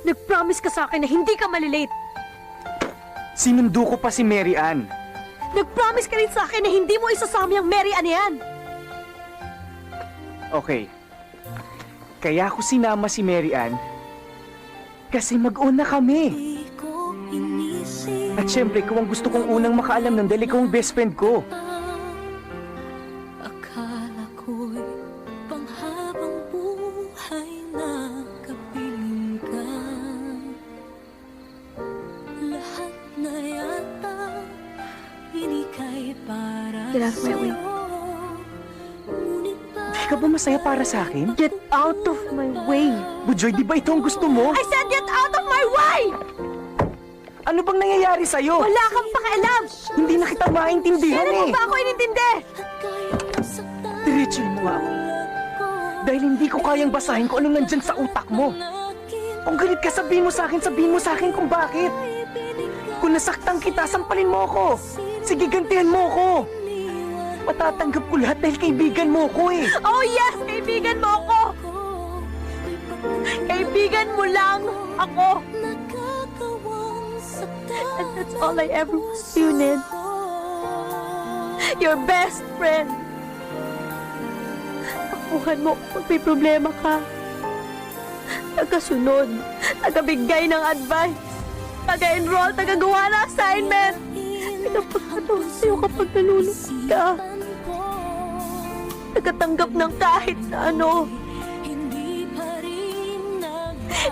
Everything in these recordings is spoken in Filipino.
Nag-promise ka sa akin na hindi ka malilate. Sinundo ko pa si Mary Ann. Nag-promise ka rin sa akin na hindi mo isasama yung Mary Ann yan. Okay. Kaya ako sinama si Mary Ann kasi mag-una kami. At syempre, ikaw ang gusto kong unang makaalam ng dahil ikaw ang best friend ko. Akala ko'y panghabang buhay na kapiling ka. Lahat na yata inika'y para Get out of my way. Di ka ba masaya para sa akin? Get out of my way. Bujoy, di ba ito ang gusto mo? I said get out of my way! Ano bang nangyayari sa'yo? Wala kang pakialam! Hindi na kita maintindihan Kailan mo eh. ba ako inintindi? Diretsuhin mo ako. Dahil hindi ko kayang basahin kung anong nandyan sa utak mo. Kung galit ka, sabihin mo sa akin kung bakit. Kung nasaktan kita, sampalin mo ako. Sige, gantihan mo ako. Matatanggap ko lahat dahil kaibigan mo ako eh. Oh yes! Kaibigan mo ako! Kaibigan mo lang ako! And that's all I ever was to you, Ned. Your best friend. Takuhan mo kung may problema ka. Tagasunod, tagabigay ng advice, taga-enroll, tagagawa ng assignment. Pinapagkataon sa'yo kapag nalulungkot ka. Nagatanggap ng kahit na ano.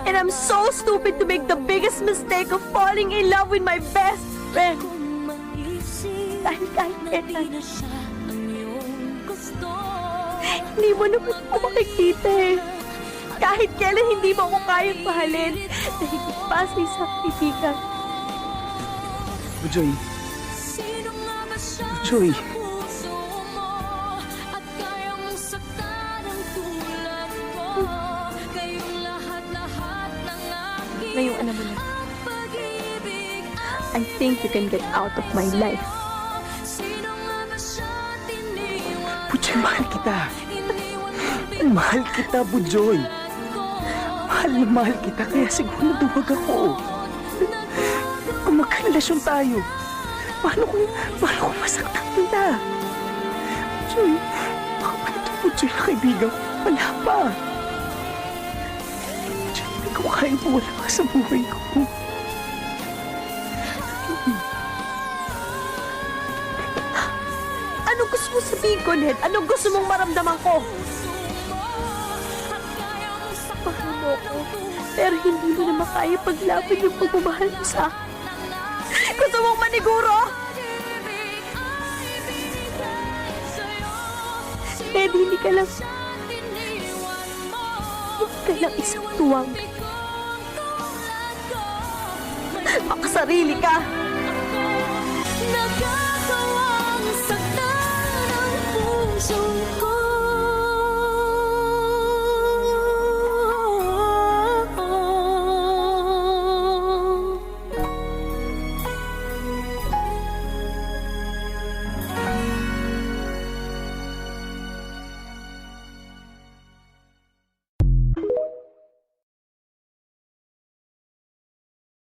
And I'm so stupid to make the biggest mistake of falling in love with my best friend. Dahil kahit kailan, hindi mo naman ako makikita eh. Kahit kailan hindi mo ako kayang mahalin. Dahil pa sa isang kaibigan. Bujoy. Bujoy. Ngayong alam mo na, I think you can get out of my life. Bujoy, mahal kita. Mahal kita, Bujoy. Mahal na mahal kita, kaya siguro duwag ako. Kung magkarelasyon tayo, paano kung masaktan kita? Bujoy, baka pa ito, Bujoy, na kaibigan ko. Wala pa. Bujoy, hindi ko kaya mawala ka sa buhay ko. Anong gusto mo sabihin ko, Ned? Anong gusto mong maramdaman ko? Mahal mo ko, pero hindi mo na makaya paglaban yung pagmamahal mo sa akin. Gusto mong maniguro? Ned, hindi ka lang isang tuwang. Makasarili ka.